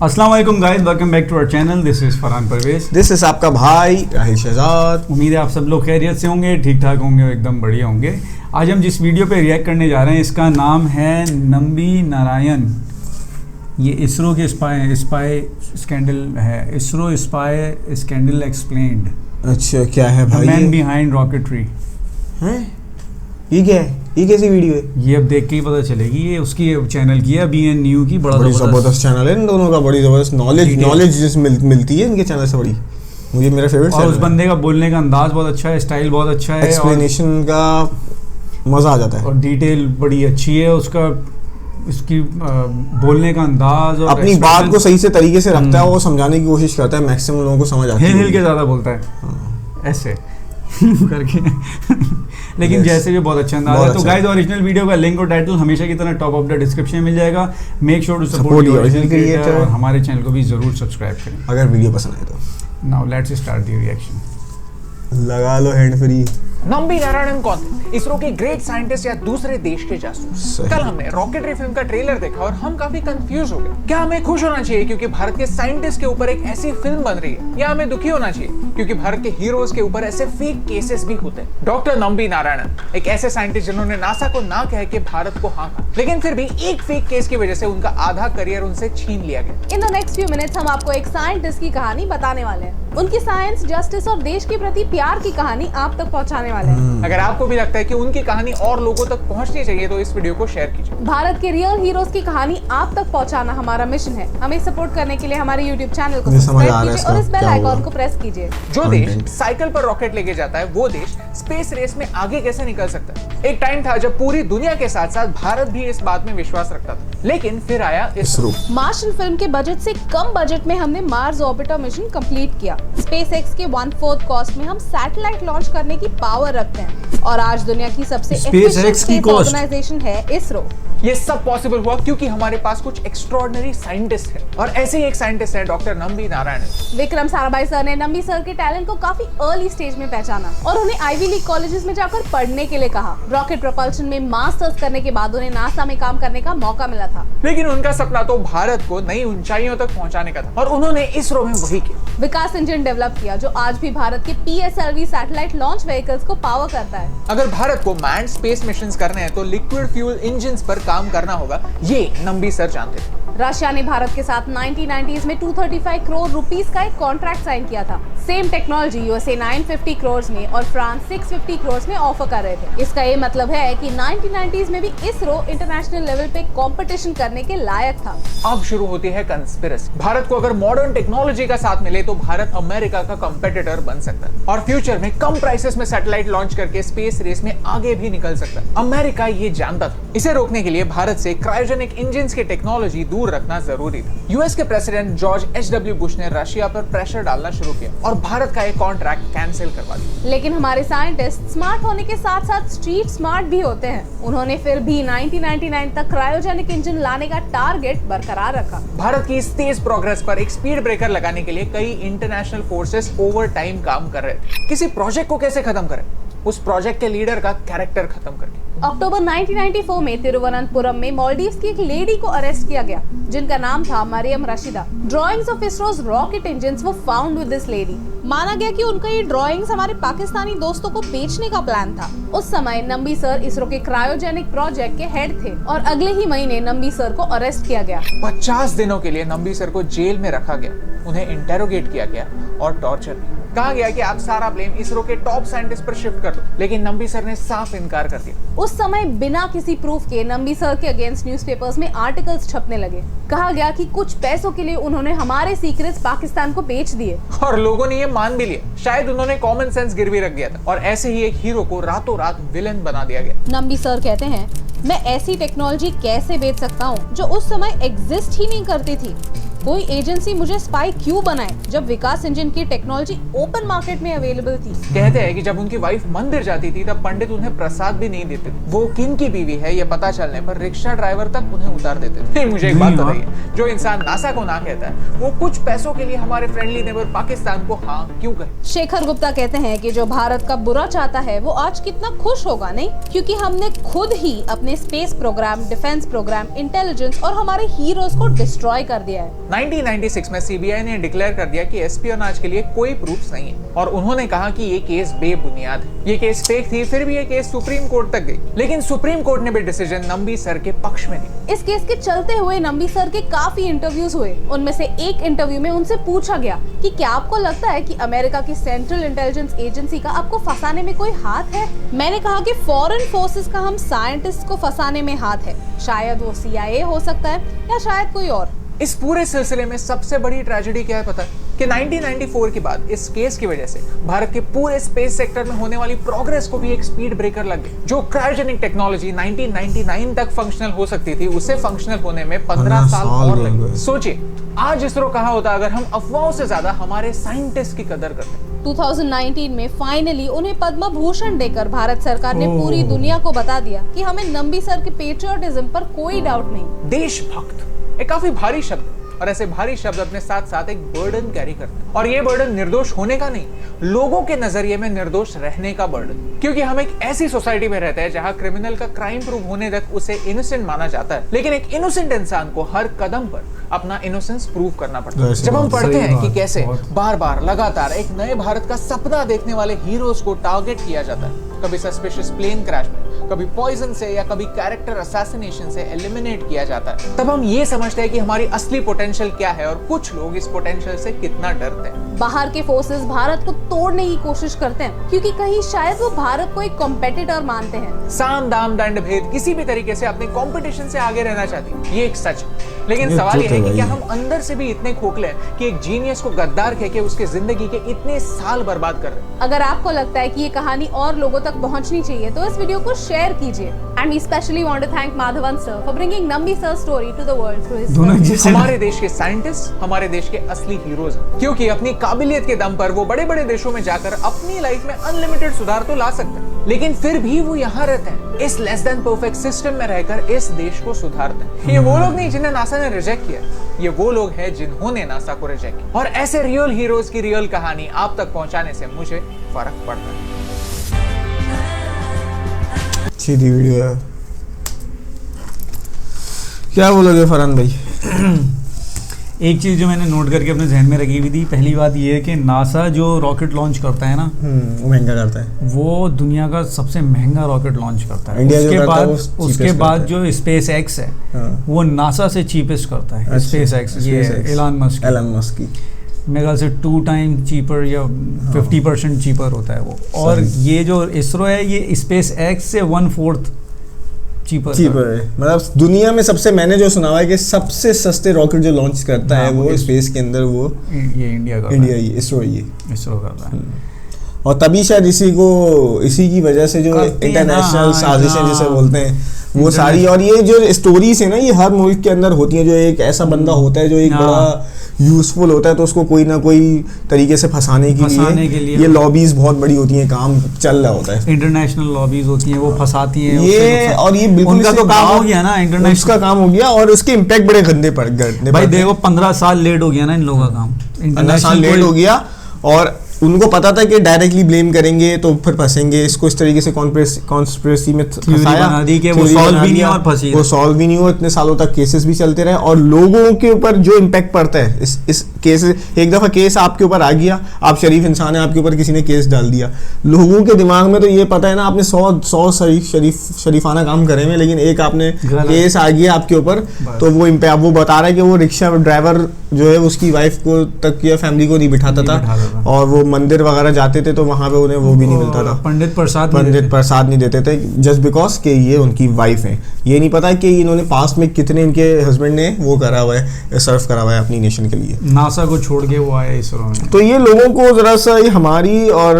अस्सलाम वालेकुम guys, welcome back to our channel. This is Farhan Parvez. This is आपका भाई राहिल शहजाद। उम्मीद है आप सब लोग खैरियत से होंगे, ठीक ठाक होंगे, एकदम बढ़िया होंगे। आज हम जिस वीडियो पे रिएक्ट करने जा रहे हैं इसका नाम है नंबी नारायण। ये इसरो के स्पाई स्कैंडल है। ISRO spy scandal explained. अच्छा, क्या है भाई? Man behind rocketry. हैं? ये क्या है? ये कैसी वीडियो है? ये अब देख के ही पता चलेगी। ये उसकी चैनल की है, BN न्यू की। बड़ी जबरदस्त चैनल है इन दोनों का, बड़ी जबरदस्त नॉलेज मिलती है इनके चैनल से। बड़ी मुझे मेरा फेवरेट और उस बंदे का बोलने का अंदाज बहुत अच्छा है, स्टाइल बहुत अच्छा है, एक्सप्लेनेशन का मजा आ जाता है और डिटेल बड़ी अच्छी है उसका। इसकी बोलने का अंदाज और अपनी बात को सही से तरीके से रखता है, वो समझाने की कोशिश करता है, मैक्सिमम लोगों को समझ आती है। हिल के ज़्यादा बोलता है ऐसे करके लेकिन जैसे भी बहुत अच्छा अंदाज है। तो गाइस, ओरिजिनल वीडियो का लिंक और टाइटल हमेशा की तरह टॉप ऑफ द डिस्क्रिप्शन में मिल जाएगा। Make sure to support the original creator और हमारे चैनल को भी जरूर सब्सक्राइब करें अगर वीडियो पसंद आए तो। Now let's start the reaction. लगा लो हैंड फ्री। नंबी नारायणन कौन थे? इसरो के ग्रेट साइंटिस्ट या दूसरे देश के जासूस? कल हमने रॉकेटरी फिल्म का ट्रेलर देखा और हम काफी कंफ्यूज हो गए। क्या हमें खुश होना चाहिए क्योंकि भारत के साइंटिस्ट के ऊपर एक ऐसी फिल्म बन रही है, या हमें दुखी होना चाहिए क्योंकि भारत के हीरोज के ऊपर ऐसे फेक केसेस भी होते हैं? डॉक्टर नंबी नारायणन एक ऐसे साइंटिस्ट जिन्होंने नासा को ना कह के भारत को हाँ कहा, लेकिन फिर भी एक फेक केस की वजह से उनका आधा करियर उनसे छीन लिया गया। In the next few minutes हम आपको एक साइंटिस्ट की कहानी बताने वाले हैं। उनकी साइंस, जस्टिस और देश के प्रति प्यार की कहानी आप तक पहुंचाने वाले हैं। अगर आपको भी लगता है कि उनकी कहानी और लोगों तक पहुंचनी चाहिए तो इस वीडियो को शेयर कीजिए। भारत के रियल हीरोज की कहानी आप तक पहुंचाना हमारा मिशन है। हमें सपोर्ट करने के लिए हमारे YouTube चैनल को सब्सक्राइब कीजिए और इस बेल आइकॉन को प्रेस कीजिए। जो देश साइकिल पर रॉकेट लेके जाता है वो देश स्पेस रेस में आगे कैसे निकल सकता है? एक टाइम था जब पूरी दुनिया के साथ साथ भारत भी इस बात में विश्वास रखता था, लेकिन फिर आया इसरो। मार्शन फिल्म के बजट से कम बजट में हमने मार्स ऑर्बिटर मिशन कंप्लीट किया। स्पेसएक्स के 1/4 कॉस्ट में हम सैटेलाइट लॉन्च करने की पावर रखते हैं और आज दुनिया की सबसे एफिशिएंट स्पेस ऑर्गेनाइजेशन है इसरो। ये सब पॉसिबल हुआ क्योंकि हमारे पास कुछ एक्स्ट्रॉर्डिनरी साइंटिस्ट हैं, और ऐसे ही एक साइंटिस्ट है डॉक्टर नंबी नारायणन। विक्रम साराभाई सर ने नंबी सर के टैलेंट को काफी अर्ली स्टेज में पहचाना और उन्हें आईवी लीग कॉलेजेस में जाकर पढ़ने के लिए कहा। रॉकेट प्रोपल्शन में मास्टर्स करने के बाद उन्हें नासा में काम करने का मौका मिला था, लेकिन उनका सपना तो भारत को नई ऊंचाइयों तक पहुंचाने का था और उन्होंने इसरो में वही किया। विकास इंजन डेवलप किया जो आज भी भारत के PSLV सैटेलाइट लॉन्च व्हीकल्स को पावर करता है। अगर भारत को मैन्ड स्पेस मिशंस करने हैं तो लिक्विड फ्यूल इंजन्स पर काम करना होगा, ये नंबी सर जानते थे। रशिया ने भारत के साथ 1990s में 235 करोड़ रुपीस का एक कॉन्ट्रैक्ट साइन किया था। सेम टेक्नोलॉजी USA 950 करोड़ में और फ्रांस 650 करोड़ में ऑफर कर रहे थे। इसका ये मतलब है कि 1990s में भी इसरो इंटरनेशनल लेवल पे कंपटीशन करने के लायक था। अब शुरू होती है कंस्पिरेसी। भारत को अगर मॉडर्न टेक्नोलॉजी का साथ मिले तो भारत अमेरिका का कंपेटिटर बन सकता है और फ्यूचर में कम प्राइसेस में सैटेलाइट लॉन्च करके स्पेस रेस में आगे भी निकल सकता है। अमेरिका ये जानता था। इसे रोकने के लिए भारत से क्रायोजेनिक इंजन्स की टेक्नोलॉजी दूर रखना जरूरी था। यूएस के प्रेसिडेंट जॉर्ज H.W. बुश ने रशिया पर प्रेशर डालना शुरू किया और भारत का एक कॉन्ट्रैक्ट कैंसिल करवा दिया। लेकिन हमारे साइंटिस्ट स्मार्ट होने के साथ साथ स्ट्रीट स्मार्ट भी होते हैं। उन्होंने फिर भी 1999 तक क्रायोजेनिक इंजन लाने का टारगेट बरकरार रखा। भारत की इस तेज प्रोग्रेस पर एक स्पीड ब्रेकर लगाने के लिए कई इंटरनेशनल फोर्सेस ओवर टाइम काम कर रहे थे। किसी प्रोजेक्ट को कैसे खत्म करें? उस प्रोजेक्ट के लीडर का कैरेक्टर खत्म करके। अक्टूबर 1994 में तिरुवनंतपुरम में मालदीव्स की एक लेडी को अरेस्ट किया गया जिनका नाम था Mariam Rasheeda. Drawings of ISRO's rocket engines were found with this lady. माना गया कि उनका ये ड्राइंग्स हमारे पाकिस्तानी दोस्तों को बेचने का प्लान था। उस समय नंबी सर इसरो के क्रायोजेनिक प्रोजेक्ट के हेड थे और अगले ही महीने नंबी सर को अरेस्ट किया गया। 50 दिनों के लिए नंबी सर को जेल में रखा गया, उन्हें इंटेरोगेट किया गया और टॉर्चर किया। कहा गया कि आप सारा ब्लेम इसरो के टॉप साइंटिस्ट पर शिफ्ट कर दो, लेकिन नंबी सर ने साफ इनकार कर दिया। उस समय बिना किसी प्रूफ के नंबी सर के अगेंस्ट न्यूज़पेपर्स में आर्टिकल्स छपने लगे। कहा गया कि कुछ पैसों के लिए उन्होंने हमारे सीक्रेट्स पाकिस्तान को बेच दिए और लोगों ने ये मान भी लिया। शायद उन्होंने कॉमन सेंस गिरवी रख दिया था और ऐसे ही एक हीरो को रातों रात विलेन बना दिया गया। नंबी सर कहते हैं, मैं ऐसी टेक्नोलॉजी कैसे बेच सकता हूँ जो उस समय एग्जिस्ट ही नहीं करती थी। कोई एजेंसी मुझे स्पाई क्यों बनाए जब विकास इंजन की टेक्नोलॉजी ओपन मार्केट में अवेलेबल थी। कहते हैं कि जब उनकी वाइफ मंदिर जाती थी तब पंडित उन्हें प्रसाद भी नहीं देते। वो किन की बीवी है ये पता चलने पर रिक्शा ड्राइवर तक उन्हें उतार देते थे। मुझे एक बात बताइए, जो इंसान नासा को ना कहता है वो कुछ पैसों के लिए हमारे फ्रेंडली नेबर पाकिस्तान को हाँ क्यों कहे? शेखर गुप्ता कहते हैं कि जो भारत का बुरा चाहता है वो आज कितना खुश होगा, नहीं? क्योंकि हमने खुद ही अपने space program, defence program, intelligence और हमारे हीरोज को डिस्ट्रॉय कर दिया है। 1996 में सीबीआई ने डिक्लेयर कर दिया कि एस्पियोनाज के लिए कोई प्रूफ नहीं है और उन्होंने कहा कि ये केस बेबुनियाद है, ये केस फेक थी। फिर भी ये केस सुप्रीम कोर्ट तक गई, लेकिन सुप्रीम कोर्ट ने भी डिसीजन नंबी सर के पक्ष में दिया। इस केस के चलते हुए नंबी सर के काफी इंटरव्यूज हुए। उनमें से एक इंटरव्यू में उनसे पूछा गया कि क्या आपको लगता है कि अमेरिका की सेंट्रल इंटेलिजेंस एजेंसी का आपको फंसाने में कोई हाथ है? मैंने कहा कि फॉरेन फोर्सेस का हम साइंटिस्ट को फंसाने में हाथ है, शायद वो CIA हो सकता है या शायद कोई और। इस पूरे सिलसिले में सबसे बड़ी ट्रेजेडी क्या है पता है? कि 1994 के बाद इस केस की वजह से भारत के पूरे स्पेस सेक्टर में होने वाली प्रोग्रेस को भी एक स्पीड ब्रेकर लग गई। जो क्रायोजेनिक टेक्नोलॉजी 1999 तक फंक्शनल हो सकती थी, उसे फंक्शनल होने में 15 साल और लगे। सोचिए, आज इसरो कहाँ होता अगर हम अफवाहों से ज्यादा हमारे साइंटिस्ट की कदर करते। 2019 में फाइनली उन्हें पद्म भूषण देकर भारत सरकार ने पूरी दुनिया को बता दिया कि हमें नंबी सर के पेट्रियोटिज्म पर कोई डाउट नहीं। देशभक्त एक काफी भारी शब्द, और ऐसे भारी शब्द अपने साथ साथ एक बर्डन कैरी करते हैं। और ये बर्डन निर्दोष होने का नहीं, लोगों के नजरिए में निर्दोष रहने का बर्डन। क्योंकि हम एक ऐसी सोसाइटी में रहते हैं जहां क्रिमिनल का क्राइम प्रूव होने तक उसे इनोसेंट माना जाता है, लेकिन एक इनोसेंट इंसान को हर कदम पर अपना इनोसेंस प्रूव करना पड़ता है। जब हम पढ़ते हैं कि कैसे बार बार लगातार एक नए भारत का सपना देखने वाले हीरोज को टारगेट किया जाता है, कभी सस्पिशियस प्लेन क्रैश में, कभी पॉइजन से या कभी कैरेक्टर असैसिनेशन से एलिमिनेट किया जाता है, तब हम ये समझते हैं कि हमारी असली पोटेंशियल क्या है और कुछ लोग इस पोटेंशियल से कितना डरते हैं। बाहर के फोर्सेस भारत को तोड़ने की कोशिश करते हैं क्योंकि कहीं शायद वो भारत को एक कॉम्पिटिटर मानते हैं। साम दाम दंड भेद किसी भी तरीके से अपने कंपटीशन से आगे रहना चाहती है, ये एक सच है। लेकिन सवाल ये है कि क्या हम अंदर से भी इतने खोखले हैं कि एक जीनियस को गद्दार कह के उसके जिंदगी के इतने साल बर्बाद कर रहे हैं। अगर आपको लगता है कि ये कहानी और लोगों तक पहुंचनी चाहिए तो इस वीडियो को शेयर कीजिए। And we specially want to thank Madhavan sir for bringing Nambi sir story to the world through his. हमारे देश के साइंटिस्ट हमारे देश के असली हीरोज हैं, क्योंकि अपनी काबिलियत के दम पर वो बड़े बड़े देशों में जाकर अपनी लाइफ में अनलिमिटेड सुधार तो ला सकते हैं, लेकिन फिर भी वो यहाँ रहते हैं, इस लेस देन परफेक्ट सिस्टम में रहकर इस देश को सुधारते हैं। ये वो लोग नहीं जिन्हें नासा ने रिजेक्ट किया, ये वो लोग हैं जिन्होंने नासा को रिजेक्ट किया। और ऐसे रियल हीरोज की रियल कहानी आप तक पहुंचाने से मुझे फर्क पड़ता है। अच्छी थी वीडियो है। क्या बोलोगे फरहान भाई? एक चीज़ जो मैंने नोट करके अपने जहन में रखी हुई थी, पहली बात ये है कि नासा जो रॉकेट लॉन्च करता है ना, वो महंगा करता है, वो दुनिया का सबसे महंगा रॉकेट लॉन्च करता है। इंडिया उसके बाद जो स्पेस एक्स है, वो नासा से चीपेस्ट करता है। स्पेस एक्स ये एलन मस्क की मेरे ख्याल से 2 टाइम चीपर या 50% चीपर होता है वो। और ये जो इसरो है ये स्पेस एक्स से 1/4 चीपर है। मतलब दुनिया में सबसे, मैंने जो सुना है कि सबसे सस्ते रॉकेट जो लॉन्च करता है वो स्पेस के अंदर, वो ये इंडिया इसरो करता है। और तभी शायद इसी की वजह से जो इंटरनेशनल साजिशें जिसे बोलते हैं वो सारी, और ये जो स्टोरीज है ना, ये हर मुल्क के अंदर होती है। जो एक ऐसा बंदा होता है जो एक बड़ा यूजफुल होता है, तो उसको कोई ना कोई तरीके से फंसाने के लिए ये लॉबीज बहुत बड़ी होती हैं, काम चल रहा होता है, इंटरनेशनल लॉबीज होती हैं, वो फंसाती हैं ये। और ये बिल्कुल उनका तो काम हो गया ना, इंटरनेशनल का काम हो गया, और उसके इम्पैक्ट बड़े गंदे पड़ गए भाई। देखो 15 साल लेट हो गया ना इन लोगों का काम, 15 साल लेट हो गया, और उनको पता था कि डायरेक्टली ब्लेम करेंगे तो फिर फंसेंगे। इसको इस तरीके से कॉन्स्पिरेसी में फंसाया, वो सॉल्व भी नहीं, और फंसी वो सॉल्व भी नहीं हुआ। इतने सालों तक केसेस भी चलते रहे, और लोगों के ऊपर जो इम्पैक्ट पड़ता है इस केस, एक दफ़ा केस आपके ऊपर आ गया, आप शरीफ इंसान है, आपके ऊपर किसी ने केस डाल दिया, लोगों के दिमाग में तो ये पता है ना, आपने 100 शरीफाना काम करे हुए, लेकिन एक आपने केस आ गया आपके ऊपर, तो वो इम्पैक्ट, वो बता रहा है कि वो रिक्शा ड्राइवर जो है उसकी वाइफ को तक या फैमिली को नहीं बिठाता था, और वो मंदिर वगैरह जाते थे तो वहां पे उन्हें वो भी नहीं मिलता था, पंडित प्रसाद नहीं देते थे, जस्ट बिकॉज कि ये उनकी वाइफ है। ये नहीं पता कि इन्होंने पास्ट में कितने इनके हस्बैंड ने वो करा हुआ है, सर्व करा हुआ है अपनी नेशन के लिए। नासा को छोड़ के वो आए इसरो में। तो ये लोगों को जरा सा हमारी, और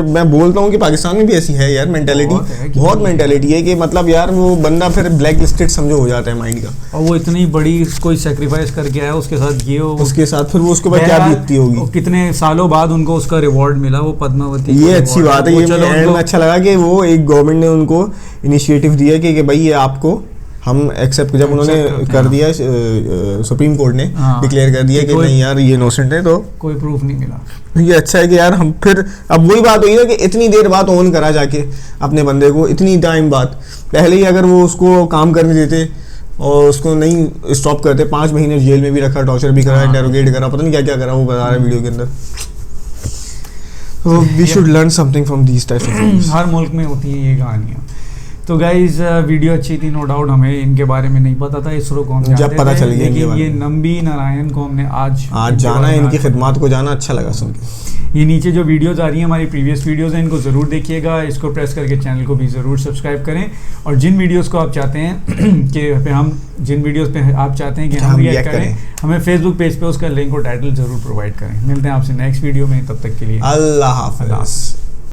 मैं बोलता हूँ कि पाकिस्तान में भी ऐसी है यार मेंटेलिटी, बहुत मेंटेलिटी है कि मतलब यार वो बंदा फिर ब्लैक लिस्टेड समझो हो जाता है माइंड का, और वो इतनी बड़ी कोई सेक्रीफाइस करके आया उसके साथ, ये उसके साथ फिर वो उसके बाद क्या बीतती होगी, कितने सालों बाद उनको उसका रिवॉर्ड मिला, वो पद्मावती। ये अच्छी बात है, ये एंड में अच्छा लगा कि वो एक गवर्नमेंट ने उनको इनिशिएटिव दिया कि भाई ये आपको हम एक्सेप्ट, जब उन्होंने कर दिया सुप्रीम कोर्ट ने डिक्लेयर कर दिया कि नहीं यार ये इनोसेंट है, तो कोई प्रूफ नहीं मिला। ये अच्छा है कि यार हम फिर, अब वही बात हुई ना कि इतनी देर बाद ऑन करा जाके अपने बंदे को, इतनी टाइम बाद, पहले ही अगर वो उसको काम करने देते और उसको नहीं स्टॉप करते, 5 महीने जेल में भी रखा, टॉर्चर भी करा, इंटेरोगेट करा, पता नहीं क्या क्या करा, वो बता रहा है वीडियो के अंदर। तो we should learn something from these types of things. हर मुल्क में होती है ये कहानियाँ। तो गाइज वीडियो अच्छी थी, नो डाउट। हमें इनके बारे में नहीं पता था, इसरो को हम जब पता चल गया, लेकिन ये नंबी नारायण को हमने आज जाना है, इनकी खिदमत को जाना अच्छा लगा सुन के। ये नीचे जो वीडियोस आ रही हैं हमारी प्रीवियस वीडियोस हैं, इनको ज़रूर देखिएगा, इसको प्रेस करके चैनल को भी ज़रूर सब्सक्राइब करें। और जिन वीडियोस को आप चाहते हैं कि पे हम जिन वीडियोस पे आप चाहते हैं कि हम रिएक्ट करें, हमें फेसबुक पेज पे उसका लिंक और टाइटल ज़रूर प्रोवाइड करें। मिलते हैं आपसे नेक्स्ट वीडियो में, तब तक के लिए अल्लाह हाफ़िज़।